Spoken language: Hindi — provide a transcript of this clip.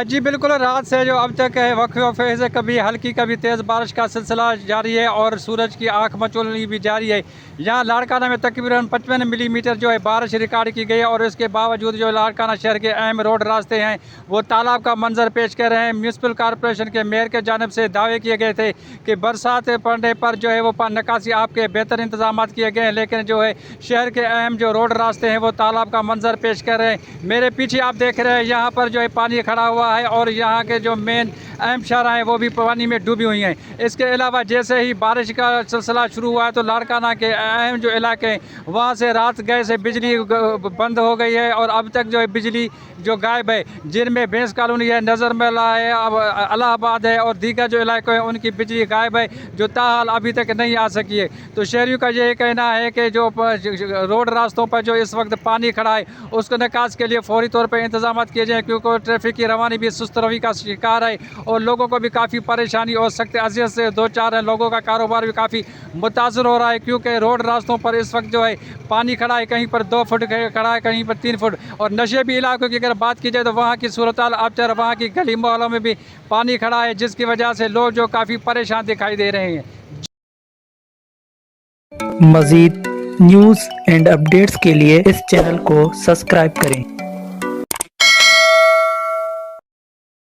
जी बिल्कुल, रात से जो अब तक है वक्फे से कभी हल्की कभी तेज़ बारिश का सिलसिला जारी है और सूरज की आंख मचोलनी भी जारी है। यहाँ लाड़काना में तकरीबन 55 मिलीमीटर जो है बारिश रिकॉर्ड की गई है और इसके बावजूद जो लाड़काना शहर के अहम रोड रास्ते हैं वो तालाब का मंजर पेश कर रहे हैं। म्यूनसिपल कॉरपोरेशन के मेयर के जानिब से दावे किए गए थे कि बरसात पड़ने पर जो है वो निकासी आपके बेहतर इंतजाम किए गए हैं, लेकिन जो है शहर के अहम जो रोड रास्ते हैं वो तालाब का मंजर पेश कर रहे हैं। मेरे पीछे आप देख रहे हैं यहाँ पर जो है पानी खड़ा हुआ है और यहाँ के जो मेन अहम शहर हैं वो भी पानी में डूबी हुई हैं। इसके अलावा जैसे ही बारिश का सिलसिला शुरू हुआ है तो लाड़काना के अहम जो इलाके हैं वहाँ से रात गए से बिजली बंद हो गई है और अब तक जो है बिजली जो गायब है, जिनमें बेंस कॉलोनी है, नज़र मेला है, इलाहाबाद है और दीगर जो इलाके हैं उनकी बिजली गायब है जो ताहाल अभी तक नहीं आ सकी है। तो शहरियों का यही कहना है कि जो रोड रास्तों पर जो इस वक्त पानी खड़ा है उसको निकास के लिए फौरी तौर पर इंतजाम किए जाएँ, क्योंकि ट्रैफिक की रवानी भी सुस्त रवि का शिकार है और लोगों को भी काफ़ी परेशानी और सख्त अजियत से दो चार है। लोगों का कारोबार भी काफ़ी मुतासर हो रहा है क्योंकि रोड रास्तों पर इस वक्त जो है पानी खड़ा है, कहीं पर 2 फुट खड़ा है, कहीं पर 3 फुट। और नशेबी इलाकों की अगर बात की जाए तो वहाँ की सूरत अब वहाँ की गली मोहल्लों में भी पानी खड़ा है, जिसकी वजह से लोग जो काफ़ी परेशान दिखाई दे रहे हैं। मज़ीद न्यूज़ एंड अपडेट्स के लिए इस चैनल को सब्सक्राइब करें।